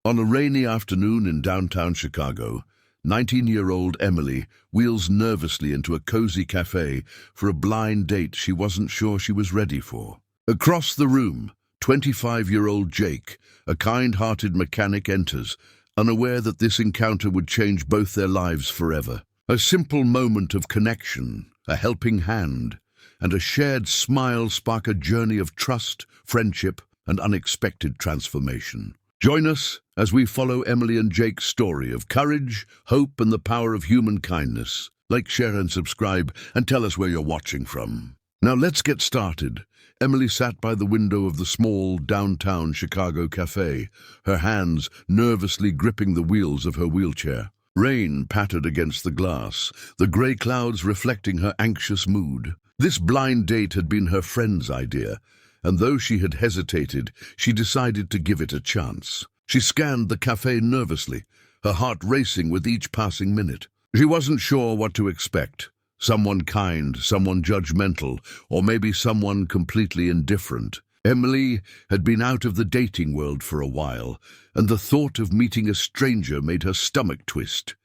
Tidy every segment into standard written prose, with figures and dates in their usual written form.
On a rainy afternoon in downtown Chicago, 19-year-old Emily wheels nervously into a cozy cafe for a blind date she wasn't sure she was ready for. Across the room, 25-year-old Jake, a kind-hearted mechanic, enters, unaware that this encounter would change both their lives forever. A simple moment of connection, a helping hand, and a shared smile spark a journey of trust, friendship, and unexpected transformation. Join us as we follow Emily and Jake's story of courage, hope, and the power of human kindness. Like, share, and subscribe, and tell us where you're watching from. Now let's get started. Emily sat by the window of the small downtown Chicago cafe, her hands nervously gripping the wheels of her wheelchair. Rain pattered against the glass, the grey clouds reflecting her anxious mood. This blind date had been her friend's idea, and though she had hesitated, she decided to give it a chance. She scanned the cafe nervously, her heart racing with each passing minute. She wasn't sure what to expect. Someone kind, someone judgmental, or maybe someone completely indifferent. Emily had been out of the dating world for a while, and the thought of meeting a stranger made her stomach twist.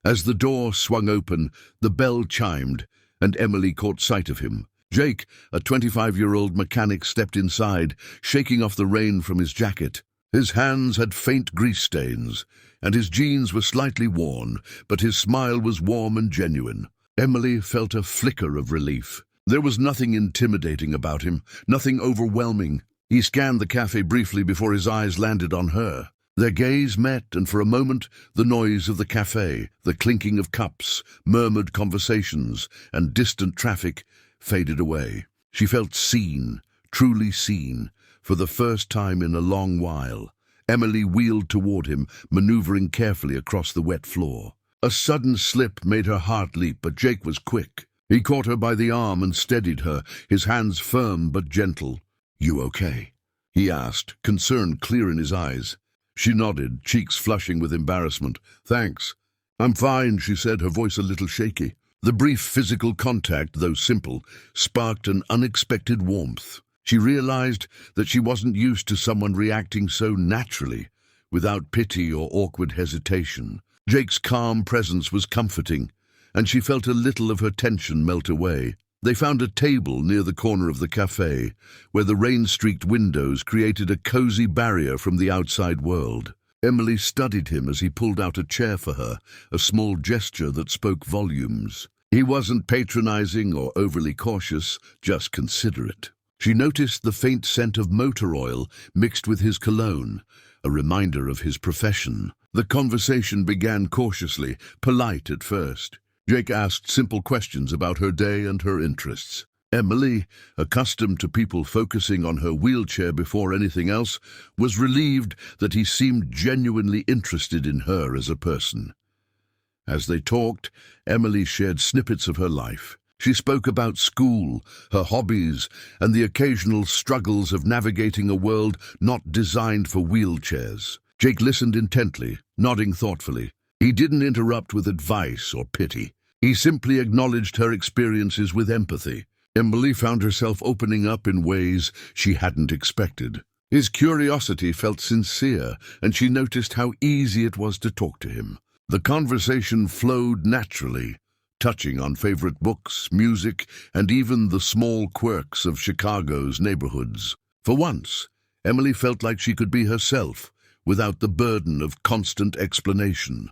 As the door swung open, the bell chimed, and Emily caught sight of him. Jake, a 25-year-old mechanic, stepped inside, shaking off the rain from his jacket. His hands had faint grease stains, and his jeans were slightly worn, but his smile was warm and genuine. Emily felt a flicker of relief. There was nothing intimidating about him, nothing overwhelming. He scanned the cafe briefly before his eyes landed on her. Their gaze met, and for a moment, the noise of the cafe, the clinking of cups, murmured conversations, and distant traffic faded away. She felt seen, truly seen, for the first time in a long while. Emily wheeled toward him, maneuvering carefully across the wet floor. A sudden slip made her heart leap, but Jake was quick. He caught her by the arm and steadied her, his hands firm but gentle. "You okay?" he asked, concern clear in his eyes. She nodded, cheeks flushing with embarrassment. "Thanks. I'm fine," she said, her voice a little shaky. The brief physical contact, though simple, sparked an unexpected warmth. She realized that she wasn't used to someone reacting so naturally, without pity or awkward hesitation. Jake's calm presence was comforting, and she felt a little of her tension melt away. They found a table near the corner of the cafe, where the rain-streaked windows created a cozy barrier from the outside world. Emily studied him as he pulled out a chair for her, a small gesture that spoke volumes. He wasn't patronizing or overly cautious, just considerate. She noticed the faint scent of motor oil mixed with his cologne, a reminder of his profession. The conversation began cautiously, polite at first. Jake asked simple questions about her day and her interests. Emily, accustomed to people focusing on her wheelchair before anything else, was relieved that he seemed genuinely interested in her as a person. As they talked, Emily shared snippets of her life. She spoke about school, her hobbies, and the occasional struggles of navigating a world not designed for wheelchairs. Jake listened intently, nodding thoughtfully. He didn't interrupt with advice or pity. He simply acknowledged her experiences with empathy. Emily found herself opening up in ways she hadn't expected. His curiosity felt sincere, and she noticed how easy it was to talk to him. The conversation flowed naturally, touching on favorite books, music, and even the small quirks of Chicago's neighborhoods. For once, Emily felt like she could be herself, without the burden of constant explanation.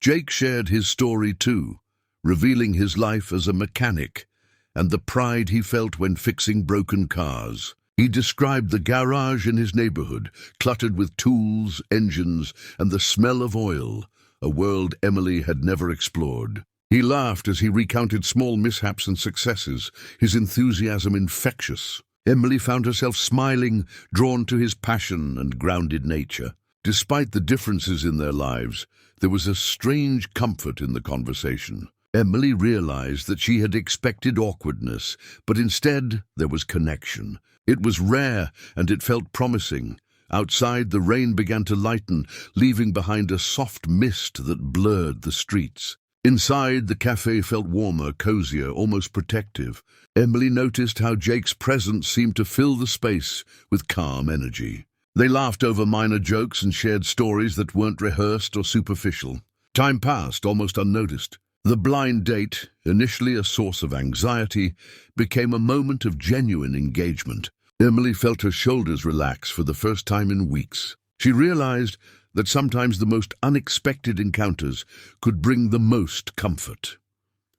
Jake shared his story too, revealing his life as a mechanic and the pride he felt when fixing broken cars. He described the garage in his neighborhood, cluttered with tools, engines, and the smell of oil, a world Emily had never explored. He laughed as he recounted small mishaps and successes, his enthusiasm infectious. Emily found herself smiling, drawn to his passion and grounded nature. Despite the differences in their lives, there was a strange comfort in the conversation. Emily realized that she had expected awkwardness, but instead there was connection. It was rare, and it felt promising. Outside, the rain began to lighten, leaving behind a soft mist that blurred the streets. Inside, the cafe felt warmer, cozier, almost protective. Emily noticed how Jake's presence seemed to fill the space with calm energy. They laughed over minor jokes and shared stories that weren't rehearsed or superficial. Time passed almost unnoticed. The blind date, initially a source of anxiety, became a moment of genuine engagement. Emily felt her shoulders relax for the first time in weeks. She realized that sometimes the most unexpected encounters could bring the most comfort.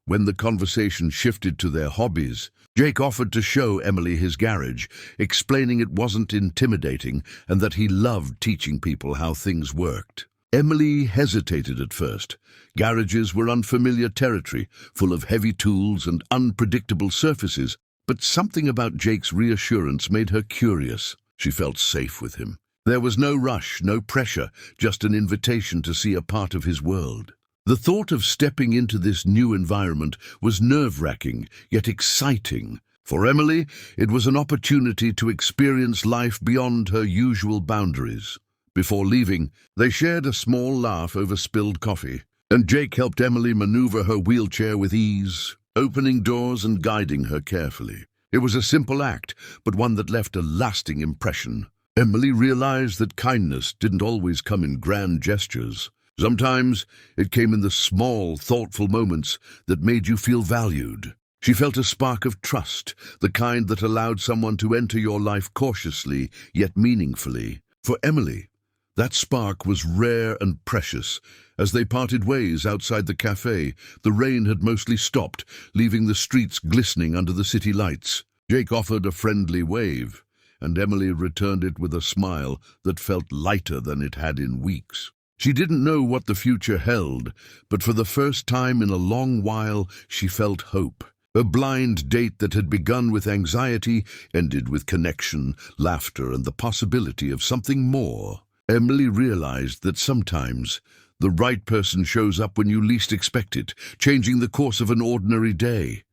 When the conversation shifted to their hobbies, Jake offered to show Emily his garage, explaining it wasn't intimidating and that he loved teaching people how things worked. Emily hesitated at first. Garages were unfamiliar territory, full of heavy tools and unpredictable surfaces, but something about Jake's reassurance made her curious. She felt safe with him. There was no rush, no pressure, just an invitation to see a part of his world. The thought of stepping into this new environment was nerve-wracking, yet exciting. For Emily, it was an opportunity to experience life beyond her usual boundaries. Before leaving, they shared a small laugh over spilled coffee, and Jake helped Emily maneuver her wheelchair with ease, opening doors and guiding her carefully. It was a simple act, but one that left a lasting impression. Emily realized that kindness didn't always come in grand gestures. Sometimes it came in the small, thoughtful moments that made you feel valued. She felt a spark of trust, the kind that allowed someone to enter your life cautiously, yet meaningfully. For Emily, that spark was rare and precious. As they parted ways outside the café, the rain had mostly stopped, leaving the streets glistening under the city lights. Jake offered a friendly wave, and Emily returned it with a smile that felt lighter than it had in weeks. She didn't know what the future held, but for the first time in a long while, she felt hope. A blind date that had begun with anxiety ended with connection, laughter, and the possibility of something more. Emily realized that sometimes the right person shows up when you least expect it, changing the course of an ordinary day.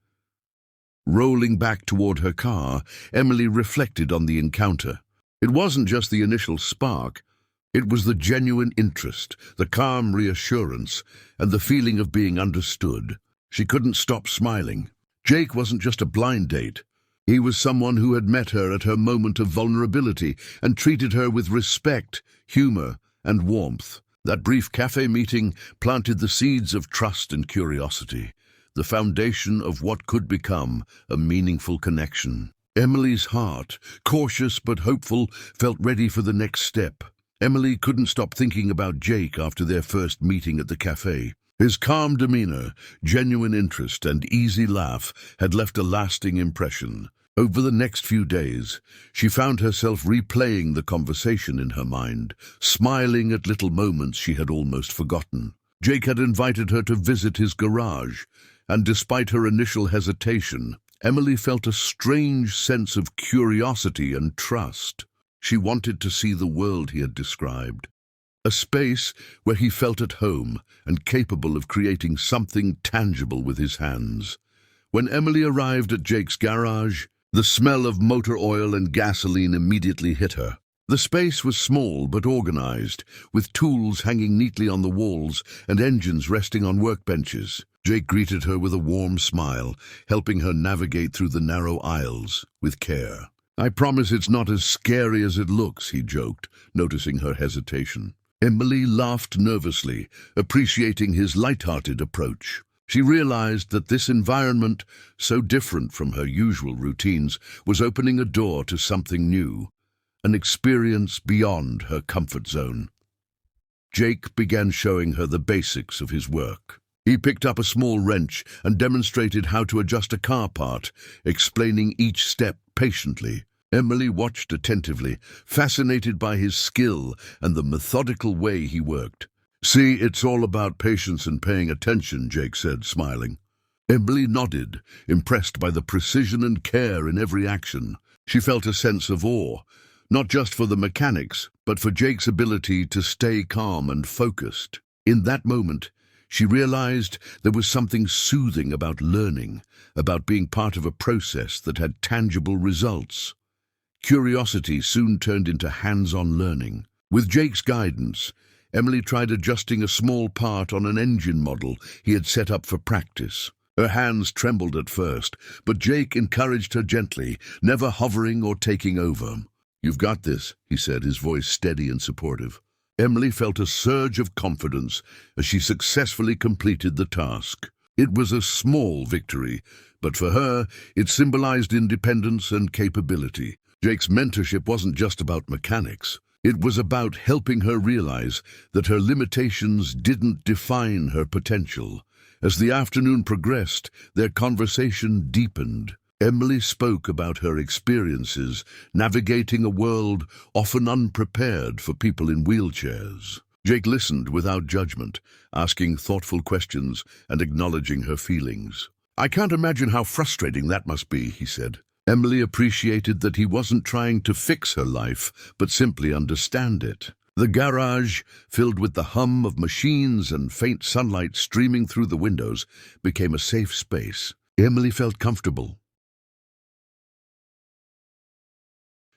Rolling back toward her car, Emily reflected on the encounter. It wasn't just the initial spark. It was the genuine interest, the calm reassurance, and the feeling of being understood. She couldn't stop smiling. Jake wasn't just a blind date. He was someone who had met her at her moment of vulnerability and treated her with respect, humor, and warmth. That brief cafe meeting planted the seeds of trust and curiosity, the foundation of what could become a meaningful connection. Emily's heart, cautious but hopeful, felt ready for the next step. Emily couldn't stop thinking about Jake after their first meeting at the cafe. His calm demeanor, genuine interest, and easy laugh had left a lasting impression. Over the next few days, she found herself replaying the conversation in her mind, smiling at little moments she had almost forgotten. Jake had invited her to visit his garage, and despite her initial hesitation, Emily felt a strange sense of curiosity and trust. She wanted to see the world he had described, a space where he felt at home and capable of creating something tangible with his hands. When Emily arrived at Jake's garage, the smell of motor oil and gasoline immediately hit her. The space was small but organized, with tools hanging neatly on the walls and engines resting on workbenches. Jake greeted her with a warm smile, helping her navigate through the narrow aisles with care. "I promise it's not as scary as it looks," he joked, noticing her hesitation. Emily laughed nervously, appreciating his light-hearted approach. She realized that this environment, so different from her usual routines, was opening a door to something new, an experience beyond her comfort zone. Jake began showing her the basics of his work. He picked up a small wrench and demonstrated how to adjust a car part, explaining each step patiently. Emily watched attentively, fascinated by his skill and the methodical way he worked. "See, it's all about patience and paying attention," Jake said, smiling. Emily nodded, impressed by the precision and care in every action. She felt a sense of awe, not just for the mechanics, but for Jake's ability to stay calm and focused. In that moment, she realized there was something soothing about learning, about being part of a process that had tangible results. Curiosity soon turned into hands-on learning. With Jake's guidance, Emily tried adjusting a small part on an engine model he had set up for practice. Her hands trembled at first, but Jake encouraged her gently, never hovering or taking over. "You've got this," he said, his voice steady and supportive. Emily felt a surge of confidence as she successfully completed the task. It was a small victory, but for her, it symbolized independence and capability. Jake's mentorship wasn't just about mechanics. It was about helping her realize that her limitations didn't define her potential. As the afternoon progressed, their conversation deepened. Emily spoke about her experiences navigating a world often unprepared for people in wheelchairs. Jake listened without judgment, asking thoughtful questions and acknowledging her feelings. "I can't imagine how frustrating that must be," he said. Emily appreciated that he wasn't trying to fix her life, but simply understand it. The garage, filled with the hum of machines and faint sunlight streaming through the windows, became a safe space. Emily felt comfortable,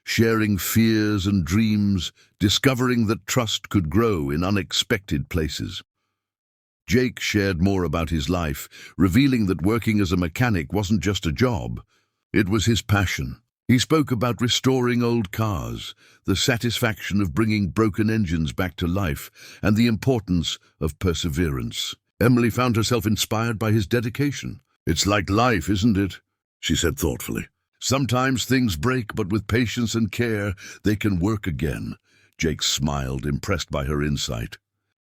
sharing fears and dreams, discovering that trust could grow in unexpected places. Jake shared more about his life, revealing that working as a mechanic wasn't just a job. It was his passion. He spoke about restoring old cars, the satisfaction of bringing broken engines back to life, and the importance of perseverance. Emily found herself inspired by his dedication. "It's like life, isn't it?" she said thoughtfully. "Sometimes things break, but with patience and care, they can work again." Jake smiled, impressed by her insight.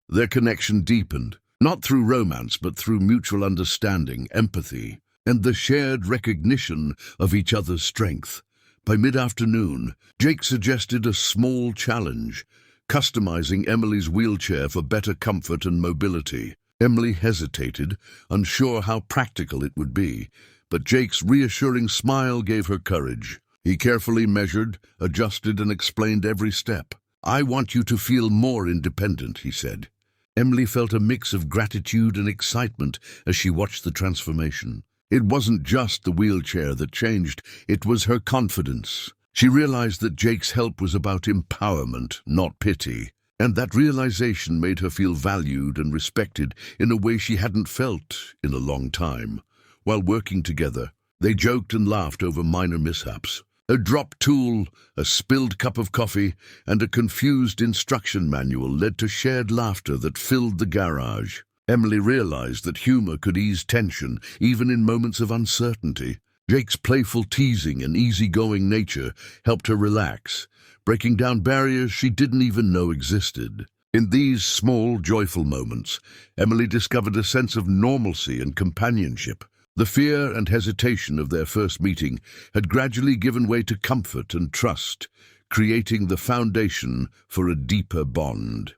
Their connection deepened, not through romance, but through mutual understanding, empathy, and the shared recognition of each other's strength. By mid-afternoon, Jake suggested a small challenge, customizing Emily's wheelchair for better comfort and mobility. Emily hesitated, unsure how practical it would be, but Jake's reassuring smile gave her courage. He carefully measured, adjusted, and explained every step. "I want you to feel more independent," he said. Emily felt a mix of gratitude and excitement as she watched the transformation. It wasn't just the wheelchair that changed, it was her confidence. She realized that Jake's help was about empowerment, not pity, and that realization made her feel valued and respected in a way she hadn't felt in a long time. While working together, they joked and laughed over minor mishaps. A dropped tool, a spilled cup of coffee, and a confused instruction manual led to shared laughter that filled the garage. Emily realized that humor could ease tension, even in moments of uncertainty. Jake's playful teasing and easygoing nature helped her relax, breaking down barriers she didn't even know existed. In these small, joyful moments, Emily discovered a sense of normalcy and companionship. The fear and hesitation of their first meeting had gradually given way to comfort and trust, creating the foundation for a deeper bond.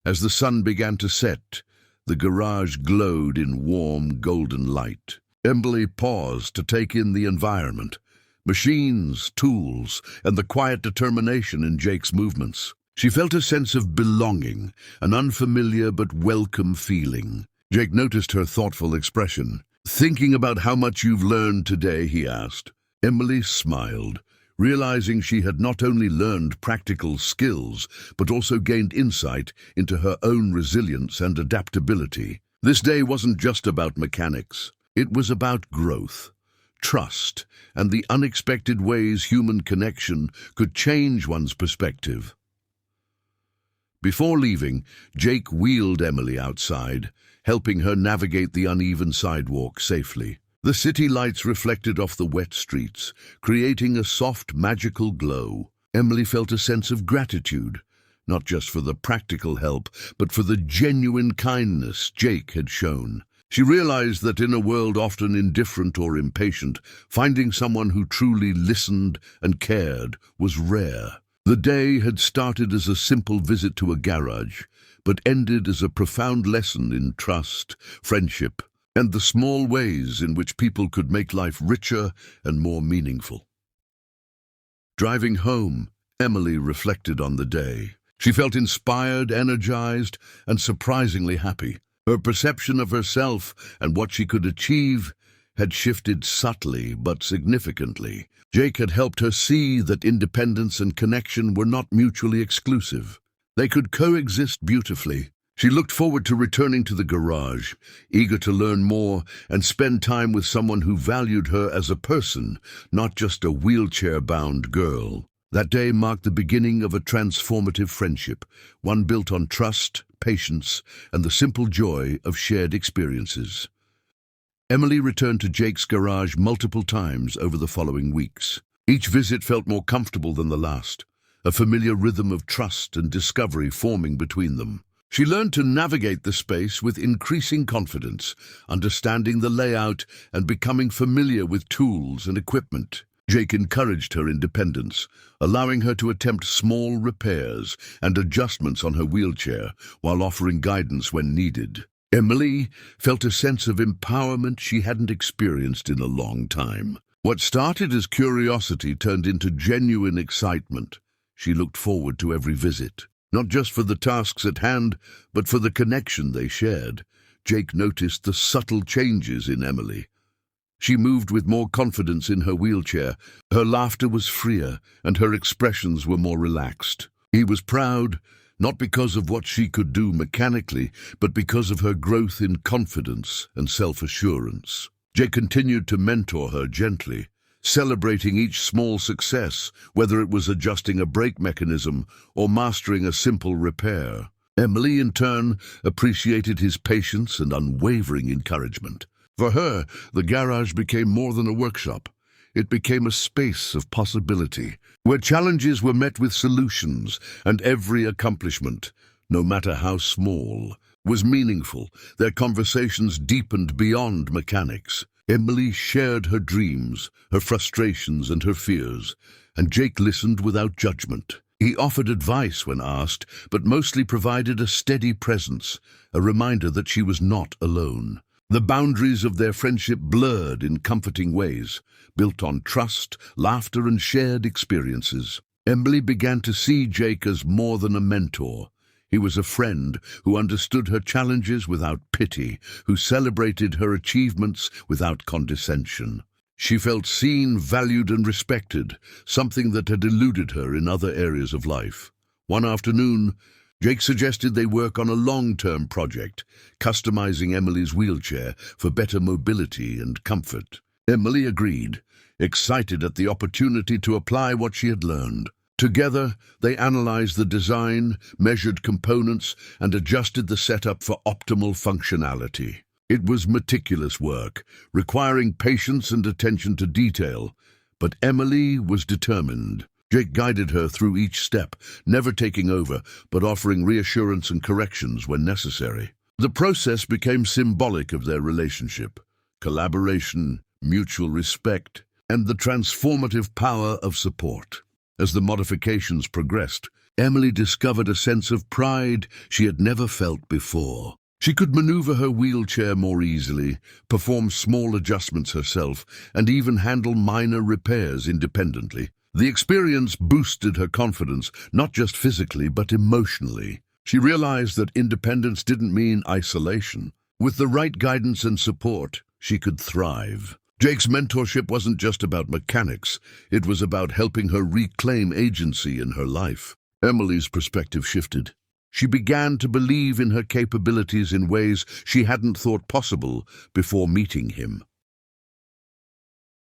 As the sun began to set, the garage glowed in warm, golden light. Emily paused to take in the environment, machines, tools, and the quiet determination in Jake's movements. She felt a sense of belonging, an unfamiliar but welcome feeling. Jake noticed her thoughtful expression. "Thinking about how much you've learned today?" he asked. Emily smiled, realizing she had not only learned practical skills, but also gained insight into her own resilience and adaptability. This day wasn't just about mechanics. It was about growth, trust, and the unexpected ways human connection could change one's perspective. Before leaving, Jake wheeled Emily outside, helping her navigate the uneven sidewalk safely. The city lights reflected off the wet streets, creating a soft, magical glow. Emily felt a sense of gratitude, not just for the practical help, but for the genuine kindness Jake had shown. She realized that in a world often indifferent or impatient, finding someone who truly listened and cared was rare. The day had started as a simple visit to a garage, but ended as a profound lesson in trust, friendship, and the small ways in which people could make life richer and more meaningful. Driving home, Emily reflected on the day. She felt inspired, energized, and surprisingly happy. Her perception of herself and what she could achieve had shifted subtly but significantly. Jake had helped her see that independence and connection were not mutually exclusive. They could coexist beautifully. She looked forward to returning to the garage, eager to learn more and spend time with someone who valued her as a person, not just a wheelchair-bound girl. That day marked the beginning of a transformative friendship, one built on trust, patience, and the simple joy of shared experiences. Emily returned to Jake's garage multiple times over the following weeks. Each visit felt more comfortable than the last, a familiar rhythm of trust and discovery forming between them. She learned to navigate the space with increasing confidence, understanding the layout and becoming familiar with tools and equipment. Jake encouraged her independence, allowing her to attempt small repairs and adjustments on her wheelchair while offering guidance when needed. Emily felt a sense of empowerment she hadn't experienced in a long time. What started as curiosity turned into genuine excitement. She looked forward to every visit, not just for the tasks at hand, but for the connection they shared. Jake noticed the subtle changes in Emily. She moved with more confidence in her wheelchair, her laughter was freer, and her expressions were more relaxed. He was proud, not because of what she could do mechanically, but because of her growth in confidence and self-assurance. Jake continued to mentor her gently, celebrating each small success, whether it was adjusting a brake mechanism or mastering a simple repair. Emily, in turn, appreciated his patience and unwavering encouragement. For her, the garage became more than a workshop. It became a space of possibility, where challenges were met with solutions, and every accomplishment, no matter how small, was meaningful. Their conversations deepened beyond mechanics. Emily shared her dreams, her frustrations, and her fears, and Jake listened without judgment. He offered advice when asked, but mostly provided a steady presence, a reminder that she was not alone. The boundaries of their friendship blurred in comforting ways, built on trust, laughter, and shared experiences. Emily began to see Jake as more than a mentor. He was a friend who understood her challenges without pity, who celebrated her achievements without condescension. She felt seen, valued, and respected, something that had eluded her in other areas of life. One afternoon, Jake suggested they work on a long-term project, customizing Emily's wheelchair for better mobility and comfort. Emily agreed, excited at the opportunity to apply what she had learned. Together, they analyzed the design, measured components, and adjusted the setup for optimal functionality. It was meticulous work, requiring patience and attention to detail, but Emily was determined. Jake guided her through each step, never taking over, but offering reassurance and corrections when necessary. The process became symbolic of their relationship: collaboration, mutual respect, and the transformative power of support. As the modifications progressed, Emily discovered a sense of pride she had never felt before. She could maneuver her wheelchair more easily, perform small adjustments herself, and even handle minor repairs independently. The experience boosted her confidence, not just physically, but emotionally. She realized that independence didn't mean isolation. With the right guidance and support, she could thrive. Jake's mentorship wasn't just about mechanics. It was about helping her reclaim agency in her life. Emily's perspective shifted. She began to believe in her capabilities in ways she hadn't thought possible before meeting him.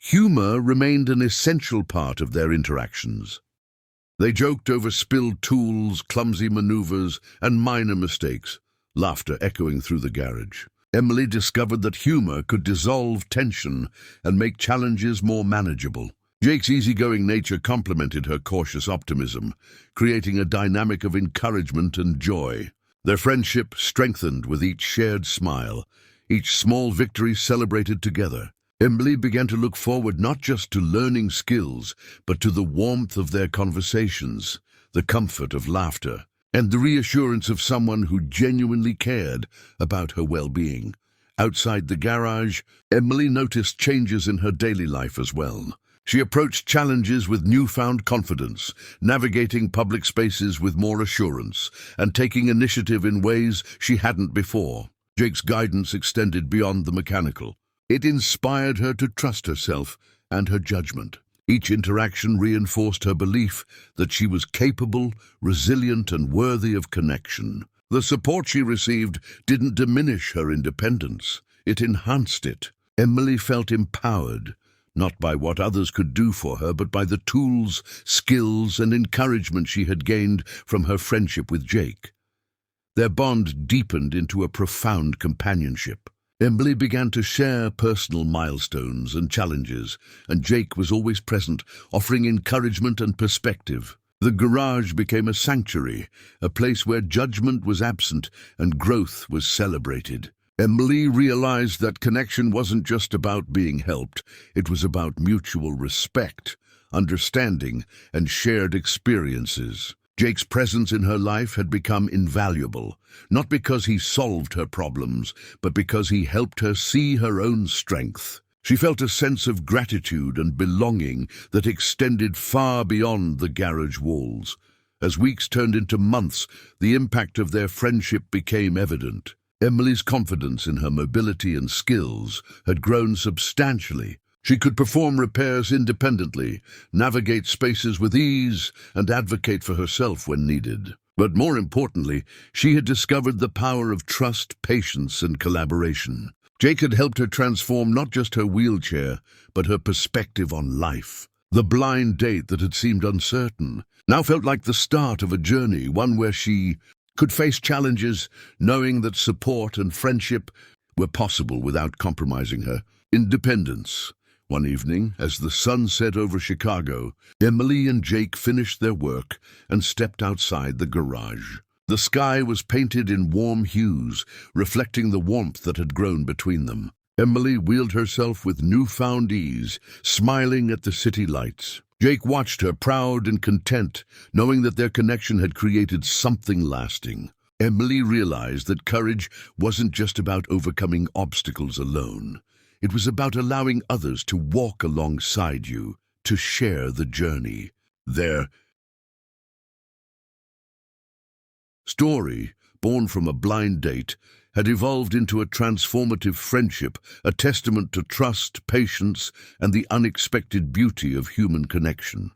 Humor remained an essential part of their interactions. They joked over spilled tools, clumsy maneuvers, and minor mistakes, laughter echoing through the garage. Emily discovered that humor could dissolve tension and make challenges more manageable. Jake's easygoing nature complemented her cautious optimism, creating a dynamic of encouragement and joy. Their friendship strengthened with each shared smile, each small victory celebrated together. Emily began to look forward not just to learning skills, but to the warmth of their conversations, the comfort of laughter, and the reassurance of someone who genuinely cared about her well-being. Outside the garage, Emily noticed changes in her daily life as well. She approached challenges with newfound confidence, navigating public spaces with more assurance, and taking initiative in ways she hadn't before. Jake's guidance extended beyond the mechanical. It inspired her to trust herself and her judgment. Each interaction reinforced her belief that she was capable, resilient, and worthy of connection. The support she received didn't diminish her independence. It enhanced it. Emily felt empowered, not by what others could do for her, but by the tools, skills, and encouragement she had gained from her friendship with Jake. Their bond deepened into a profound companionship. Emily began to share personal milestones and challenges, and Jake was always present, offering encouragement and perspective. The garage became a sanctuary, a place where judgment was absent and growth was celebrated. Emily realized that connection wasn't just about being helped, it was about mutual respect, understanding, and shared experiences. Jake's presence in her life had become invaluable, not because he solved her problems, but because he helped her see her own strength. She felt a sense of gratitude and belonging that extended far beyond the garage walls. As weeks turned into months, the impact of their friendship became evident. Emily's confidence in her mobility and skills had grown substantially. She could perform repairs independently, navigate spaces with ease, and advocate for herself when needed. But more importantly, she had discovered the power of trust, patience, and collaboration. Jake had helped her transform not just her wheelchair, but her perspective on life. The blind date that had seemed uncertain now felt like the start of a journey, one where she could face challenges, knowing that support and friendship were possible without compromising her independence. One evening, as the sun set over Chicago, Emily and Jake finished their work and stepped outside the garage. The sky was painted in warm hues, reflecting the warmth that had grown between them. Emily wheeled herself with newfound ease, smiling at the city lights. Jake watched her, proud and content, knowing that their connection had created something lasting. Emily realized that courage wasn't just about overcoming obstacles alone. It was about allowing others to walk alongside you, to share the journey. Their story, born from a blind date, had evolved into a transformative friendship, a testament to trust, patience, and the unexpected beauty of human connection.